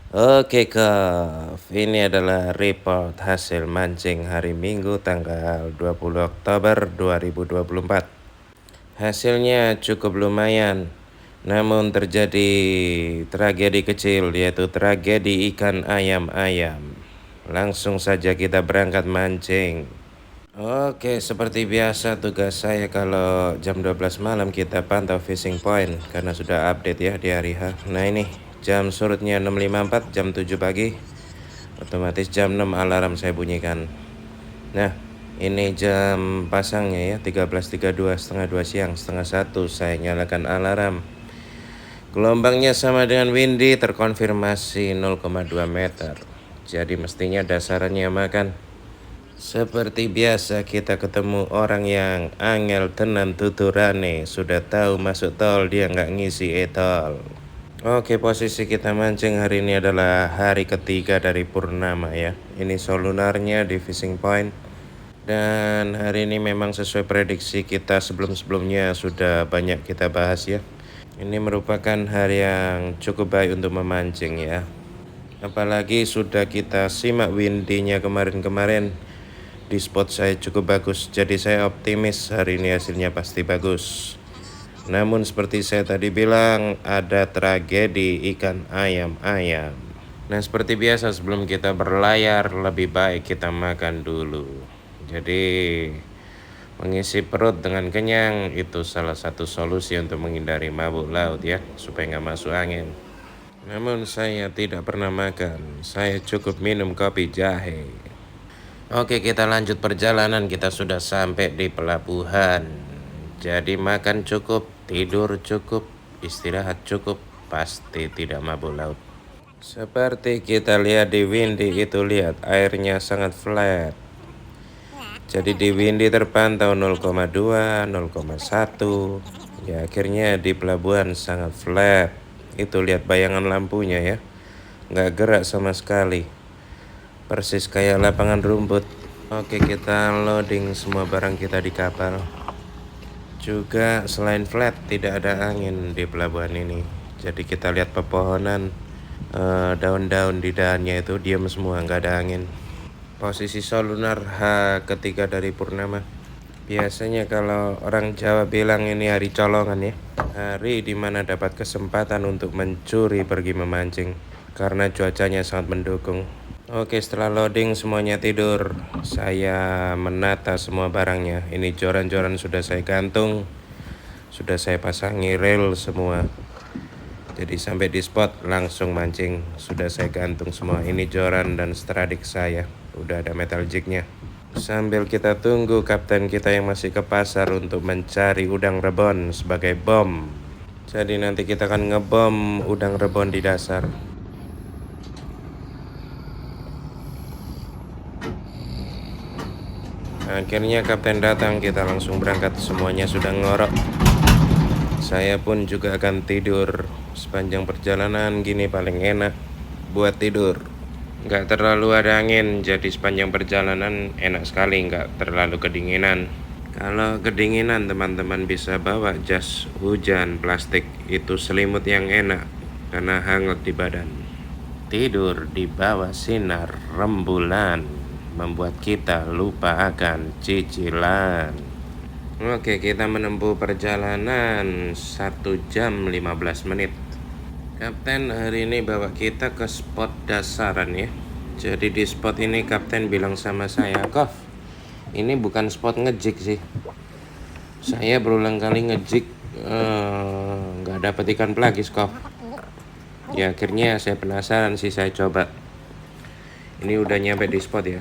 Oke Kak, ini adalah report hasil mancing hari Minggu tanggal 20 Oktober 2024. Hasilnya cukup lumayan, namun terjadi tragedi kecil yaitu tragedi ikan ayam-ayam. Langsung saja kita berangkat mancing. Oke, seperti biasa tugas saya kalau jam 12 malam kita pantau fishing point karena sudah update ya di hari H. Nah ini jam surutnya 6.54, jam 7 pagi. Otomatis jam 6 alarm saya bunyikan. Nah, ini jam pasangnya ya 13.32, setengah 2 siang, setengah 1 saya nyalakan alarm. Gelombangnya sama dengan windy, terkonfirmasi 0,2 meter. Jadi mestinya dasarannya makan. Seperti biasa kita ketemu orang yang angel tenan tuturane. Sudah tahu masuk tol dia nggak ngisi e-tol. Oke, posisi kita mancing hari ini adalah hari ketiga dari purnama ya. Ini solunarnya di fishing point. Dan hari ini memang sesuai prediksi kita sebelum-sebelumnya sudah banyak kita bahas ya. Ini merupakan hari yang cukup baik untuk memancing ya. Apalagi sudah kita simak windinya kemarin-kemarin. Di spot saya cukup bagus, jadi saya optimis hari ini hasilnya pasti bagus. Namun seperti saya tadi bilang, ada tragedi ikan ayam-ayam. Nah seperti biasa sebelum kita berlayar, lebih baik kita makan dulu. Jadi mengisi perut dengan kenyang itu salah satu solusi untuk menghindari mabuk laut ya, supaya nggak masuk angin. Namun saya tidak pernah makan, saya cukup minum kopi jahe. Oke, kita lanjut perjalanan. Kita sudah sampai di pelabuhan. Jadi makan cukup, tidur cukup, istirahat cukup, pasti tidak mabuk laut. Seperti kita lihat di windy itu, lihat airnya sangat flat. Jadi di windy terpantau 0,2, 0,1. Ya akhirnya di pelabuhan sangat flat. Itu lihat bayangan lampunya ya, nggak gerak sama sekali. Persis kayak lapangan rumput. Oke, kita loading semua barang kita di kapal. Juga selain flat tidak ada angin di pelabuhan ini. Jadi kita lihat pepohonan, daun-daun di dahannya itu diam semua, nggak ada angin. Posisi solunar H ketiga dari purnama. Biasanya kalau orang Jawa bilang ini hari colongan ya, hari dimana dapat kesempatan untuk mencuri pergi memancing karena cuacanya sangat mendukung. Oke, setelah loading semuanya tidur. Saya menata semua barangnya. Ini joran-joran sudah saya gantung, sudah saya pasangi reel semua. Jadi sampai di spot langsung mancing. Sudah saya gantung semua. Ini joran dan stradik saya. Udah ada metal jignya. Sambil kita tunggu kapten kita yang masih ke pasar untuk mencari udang rebon sebagai bom. Jadi nanti kita akan ngebom udang rebon di dasar. Akhirnya kapten datang, kita langsung berangkat. Semuanya sudah ngorok. Saya pun juga akan tidur. Sepanjang perjalanan gini paling enak buat tidur. Nggak terlalu ada angin, jadi sepanjang perjalanan enak sekali, nggak terlalu kedinginan. Kalau kedinginan teman-teman bisa bawa jas hujan plastik, itu selimut yang enak karena hangat di badan. Tidur di bawah sinar rembulan membuat kita lupa akan cicilan. Oke, kita menempuh perjalanan 1 jam 15 menit. Kapten hari ini bawa kita ke spot dasaran ya. Jadi di spot ini kapten bilang sama saya, "Kof, ini bukan spot ngejik sih. Saya berulang kali ngejik, nggak dapet ikan pelagis, Kof." Ya akhirnya saya penasaran sih, saya coba. Ini udah nyampe di spot ya.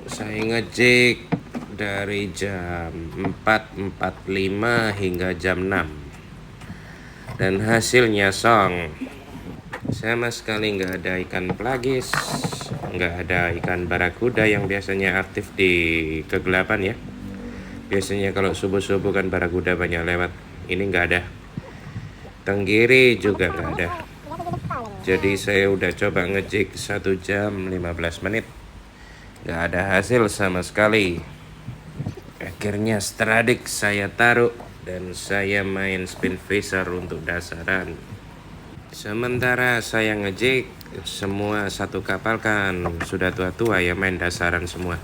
Saya ngejik dari jam 4.45 hingga jam 6. Dan hasilnya song. Sama sekali nggak ada ikan pelagis, nggak ada ikan barakuda yang biasanya aktif di kegelapan ya. Biasanya kalau subuh-subuh kan barakuda banyak lewat. Ini nggak ada. Tenggiri juga nggak ada. Jadi saya udah coba ngejik 1 jam 15 menit, nggak ada hasil sama sekali. Akhirnya stradik saya taruh dan saya main spin fisher untuk dasaran. Sementara saya ngejig, semua satu kapal kan sudah tua-tua ya, main dasaran semua.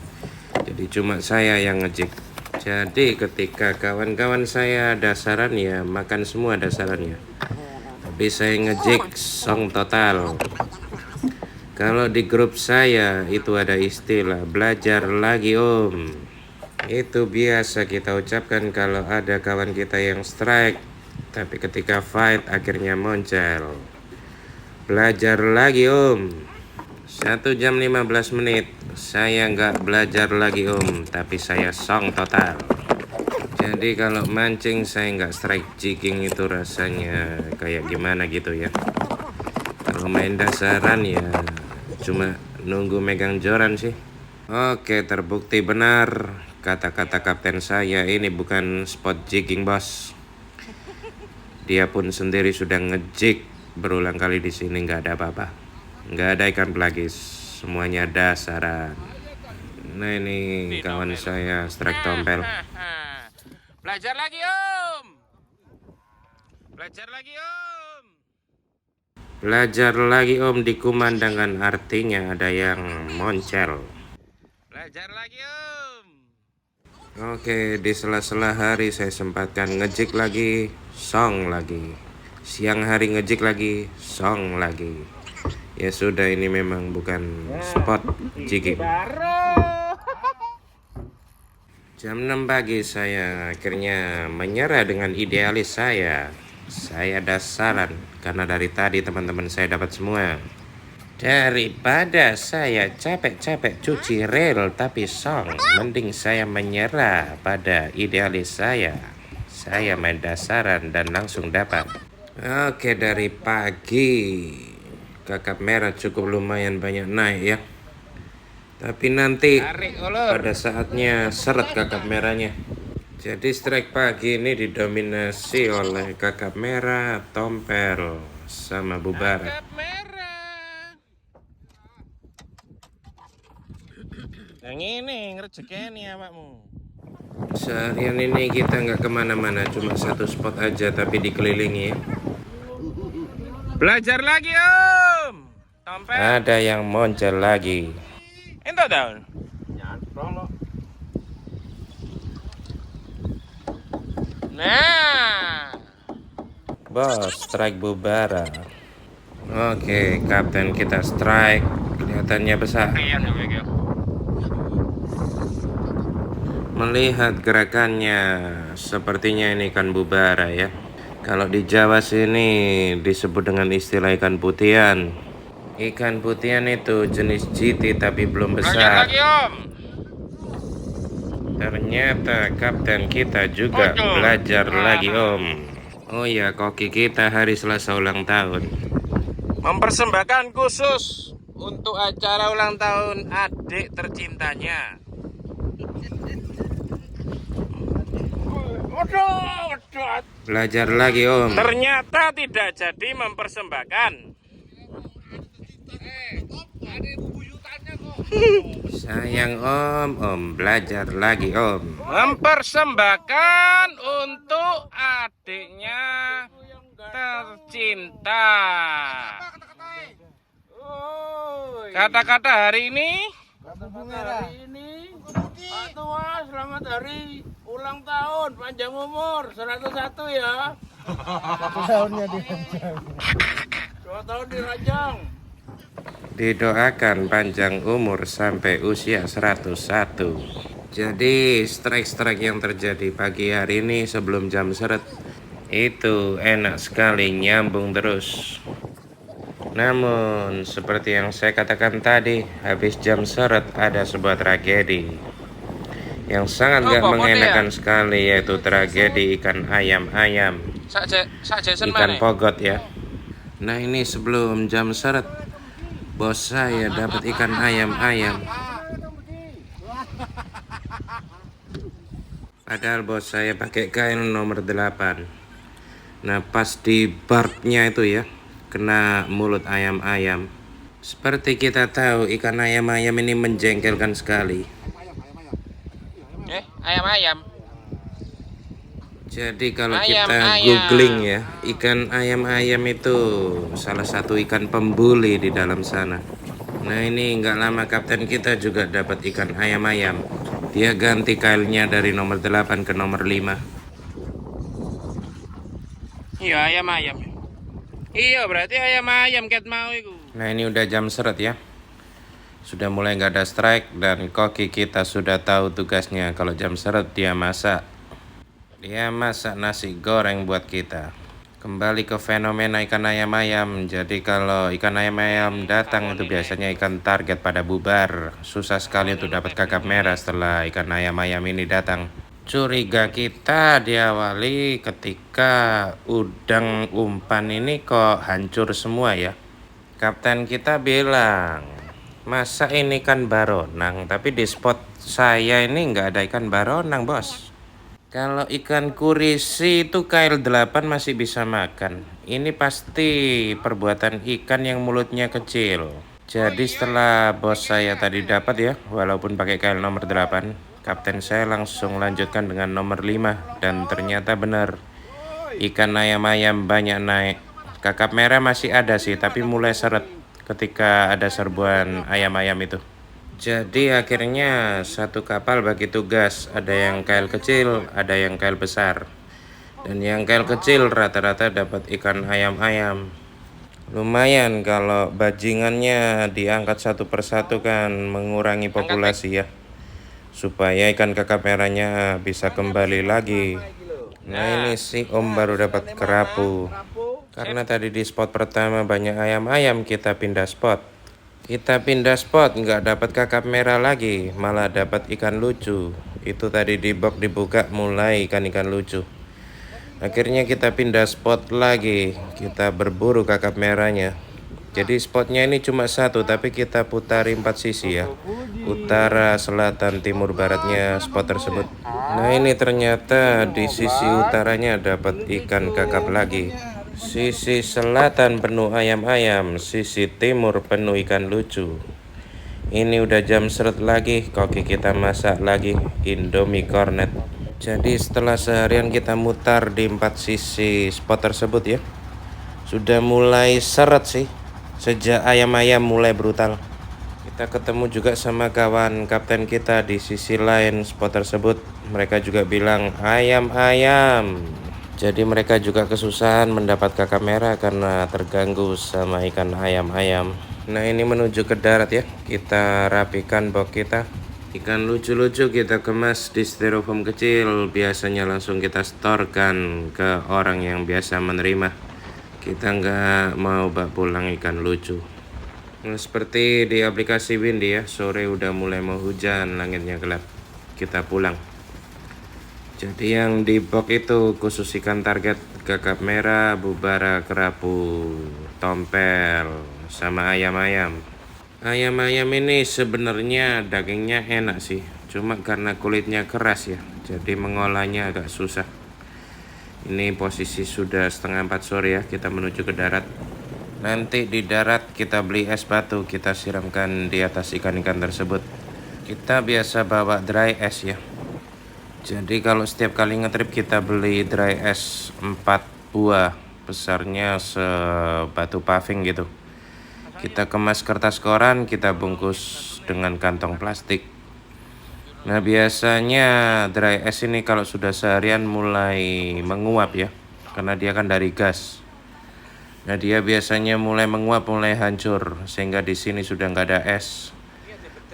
Jadi cuma saya yang ngejig. Jadi ketika kawan-kawan saya dasaran ya makan semua dasarannya. Tapi saya ngejig song total. Kalau di grup saya itu ada istilah belajar lagi om. Itu biasa kita ucapkan kalau ada kawan kita yang strike, tapi ketika fight akhirnya moncel. Belajar lagi om. 1 jam 15 menit. Saya nggak belajar lagi om, tapi saya song total. Jadi kalau mancing saya nggak strike jigging itu rasanya kayak gimana gitu ya. Kalau main dasaran ya cuma nunggu megang joran sih. Oke, terbukti benar kata-kata kapten saya, ini bukan spot jigging bos. Dia pun sendiri sudah ngejig berulang kali di sini, nggak ada apa-apa, nggak ada ikan pelagis, semuanya dasaran. Nah ini kawan saya strike tompel. Belajar lagi om, belajar lagi om, belajar lagi om dikumandangkan artinya ada yang moncel. Belajar lagi om. Oke, di sela-sela hari saya sempatkan ngejig lagi, song lagi. Siang hari ngejig lagi, song lagi. Ya sudah, ini memang bukan spot jigging. Jam 6 pagi saya akhirnya menyerah dengan idealis saya. Saya dasaran karena dari tadi teman-teman saya dapat semua. Daripada saya capek-capek cuci rel tapi song, mending saya menyerah pada idealis saya. Saya main dasaran dan langsung dapat. Oke, dari pagi kakap merah cukup lumayan banyak naik ya. Tapi nanti pada saatnya seret kakap merahnya. Jadi strike pagi ini didominasi oleh kakap merah, tompel, sama bubara. Yang ini ngerjekeni awakmu. Seharian ini kita nggak kemana-mana, cuma satu spot aja tapi dikelilingi ya. Belajar lagi om. Tompel. Ada yang moncel lagi. Entah daun. Nah, bos strike bubara. Oke, kapten kita strike, kelihatannya besar. Melihat gerakannya, sepertinya ini ikan bubara ya. Kalau di Jawa sini disebut dengan istilah ikan putihan. Ikan putihan itu jenis GT tapi belum besar. Lagi, om. Ternyata kapten kita juga belajar lagi om. Oh ya, koki kita hari Selasa ulang tahun. Mempersembahkan khusus untuk acara ulang tahun adik tercintanya. Belajar lagi om. Ternyata tidak jadi mempersembahkan. Sayang om belajar lagi om. Mempersembahkan untuk adiknya tercinta. Kata-kata hari ini. Pak Tua, selamat hari ulang tahun, panjang umur, 101 ya. 1 tahunnya diranjang. 2 tahun diranjang. Didoakan panjang umur sampai usia 101. Jadi strike-strike yang terjadi pagi hari ini sebelum jam seret itu enak sekali, nyambung terus. Namun seperti yang saya katakan tadi, habis jam seret ada sebuah tragedi yang sangat gak mengenakan sekali, yaitu tragedi ikan ayam-ayam, ikan pogot ya. Nah ini sebelum jam seret bos saya dapat ikan ayam-ayam. Padahal bos saya pakai kail nomor 8. Nah pas di barbnya itu ya, kena mulut ayam-ayam. Seperti kita tahu ikan ayam-ayam ini menjengkelkan sekali. Ayam-ayam. Jadi kalau kita googling ya, ikan ayam-ayam itu salah satu ikan pembuli di dalam sana. Nah ini nggak lama kapten kita juga dapat ikan ayam-ayam. Dia ganti kailnya dari nomor 8 ke nomor 5. Iya ayam-ayam. Iya berarti ayam-ayam ket mau itu. Nah ini udah jam seret ya. Sudah mulai nggak ada strike dan koki kita sudah tahu tugasnya. Kalau jam seret dia masak. Dia masak nasi goreng buat kita. Kembali ke fenomena ikan ayam-ayam. Jadi kalau ikan ayam-ayam datang itu biasanya ikan target pada bubar. Susah sekali untuk dapat kakap merah setelah ikan ayam-ayam ini datang. Curiga kita diawali ketika udang umpan ini kok hancur semua ya. Kapten kita bilang, masa ini ikan baronang, tapi di spot saya ini nggak ada ikan baronang bos. Kalau ikan kurisi itu KL8 masih bisa makan. Ini pasti perbuatan ikan yang mulutnya kecil. Jadi setelah bos saya tadi dapat ya, walaupun pakai KL nomor 8, kapten saya langsung lanjutkan dengan nomor 5. Dan ternyata benar, ikan ayam-ayam banyak naik. Kakap merah masih ada sih, tapi mulai seret ketika ada serbuan ayam-ayam itu. Jadi akhirnya satu kapal bagi tugas, ada yang KL kecil, ada yang KL besar. Dan yang KL kecil rata-rata dapat ikan ayam-ayam. Lumayan kalau bajingannya diangkat satu persatu kan mengurangi populasi ya. Supaya ikan kakap merahnya bisa kembali lagi. Nah ini si Om baru dapat kerapu. Karena tadi di spot pertama banyak ayam-ayam, kita pindah spot. Kita pindah spot, nggak dapat kakap merah lagi, malah dapat ikan lucu. Itu tadi di box dibuka mulai ikan-ikan lucu. Akhirnya kita pindah spot lagi, kita berburu kakap merahnya. Jadi spotnya ini cuma satu, tapi kita putari 4 sisi ya. Utara, selatan, timur, baratnya spot tersebut. Nah ini ternyata di sisi utaranya dapat ikan kakap lagi. Sisi selatan penuh ayam-ayam, sisi timur penuh ikan lucu. Ini udah jam seret lagi, koki kita masak lagi Indomie Cornet. Jadi setelah seharian kita mutar di 4 sisi spot tersebut ya, sudah mulai seret sih. Sejak ayam-ayam mulai brutal. Kita ketemu juga sama kawan kapten kita di sisi lain spot tersebut. Mereka juga bilang ayam-ayam. Jadi mereka juga kesusahan mendapat kakap merah karena terganggu sama ikan ayam-ayam. Nah ini menuju ke darat ya. Kita rapikan box kita. Ikan lucu-lucu kita kemas di styrofoam kecil. Biasanya langsung kita storkan ke orang yang biasa menerima. Kita nggak mau bawa pulang ikan lucu. Nah, seperti di aplikasi Windy ya. Sore udah mulai mau hujan, langitnya gelap. Kita pulang. Jadi yang di box itu khusus ikan target kakap merah, bubara, kerapu, tompel, sama ayam-ayam. Ayam-ayam ini sebenarnya dagingnya enak sih, cuma karena kulitnya keras ya, jadi mengolahnya agak susah. Ini posisi sudah 3:30 sore ya, kita menuju ke darat. Nanti di darat kita beli es batu, kita siramkan di atas ikan-ikan tersebut. Kita biasa bawa dry es ya. Jadi kalau setiap kali ngetrip kita beli dry es 4 buah, besarnya sebatu paving gitu. Kita kemas kertas koran, kita bungkus dengan kantong plastik. Nah biasanya dry es ini kalau sudah seharian mulai menguap ya, karena dia kan dari gas. Nah dia biasanya mulai menguap, mulai hancur, sehingga di sini sudah nggak ada es.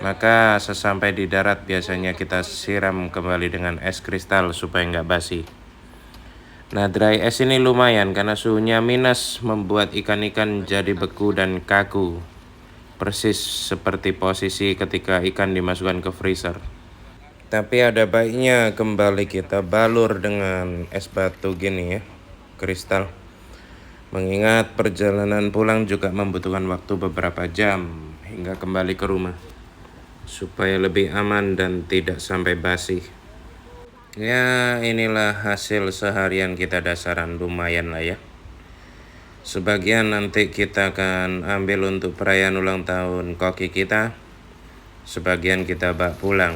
Maka sesampai di darat biasanya kita siram kembali dengan es kristal supaya nggak basi. Nah dry es ini lumayan karena suhunya minus, membuat ikan-ikan jadi beku dan kaku. Persis seperti posisi ketika ikan dimasukkan ke freezer. Tapi ada baiknya kembali kita balur dengan es batu gini ya, kristal. Mengingat perjalanan pulang juga membutuhkan waktu beberapa jam hingga kembali ke rumah, supaya lebih aman dan tidak sampai basi. Ya inilah hasil seharian kita dasaran, lumayan lah ya. Sebagian nanti kita akan ambil untuk perayaan ulang tahun koki kita, sebagian kita bawa pulang.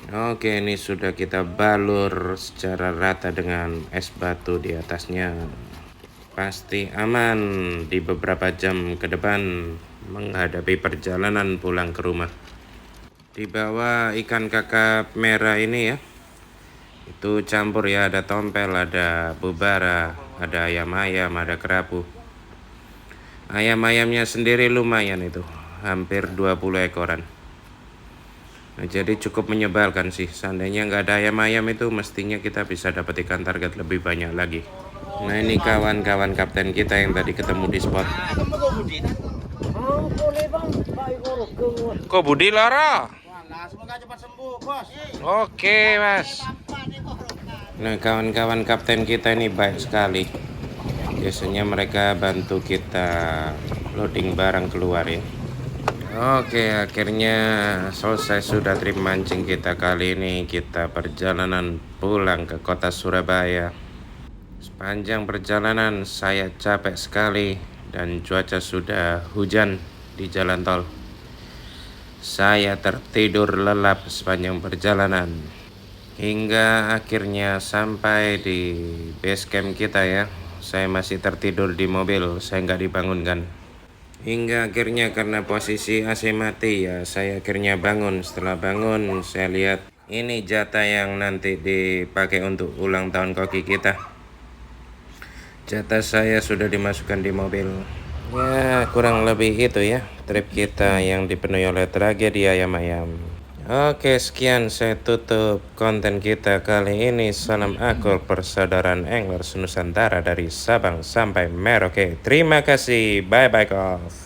Oke, ini sudah kita balur secara rata dengan es batu di atasnya. Pasti aman di beberapa jam ke depan menghadapi perjalanan pulang ke rumah. Di bawah ikan kakap merah ini ya, itu campur ya, ada tompel, ada bubara, ada ayam-ayam, ada kerapu. Ayam-ayamnya sendiri lumayan itu, hampir 20 ekoran. Nah, jadi cukup menyebalkan sih. Seandainya nggak ada ayam-ayam itu mestinya kita bisa dapat ikan target lebih banyak lagi. Nah, ini kawan-kawan kapten kita yang tadi ketemu di spot. Kok Budi Lara? Semoga cepat sembuh, Bos. Oke, Mas. Nah, kawan-kawan kapten kita ini baik sekali. Biasanya mereka bantu kita loading barang keluar ya. Oke, akhirnya selesai sudah trip mancing kita kali ini. Kita perjalanan pulang ke kota Surabaya. Sepanjang perjalanan saya capek sekali dan cuaca sudah hujan di jalan tol. Saya tertidur lelap sepanjang perjalanan hingga akhirnya sampai di base camp kita ya. Saya masih tertidur di mobil, saya nggak dibangunkan. Hingga akhirnya karena posisi AC mati ya, saya akhirnya bangun. Setelah bangun, saya lihat ini jatah yang nanti dipakai untuk ulang tahun koki kita. Jatah saya sudah dimasukkan di mobil. Ya, kurang lebih itu ya trip kita yang dipenuhi oleh tragedi ayam-ayam. Oke, sekian saya tutup konten kita kali ini. Salam akur persaudaraan Anglers Nusantara dari Sabang sampai Merauke. Terima kasih. Bye-bye, Golf.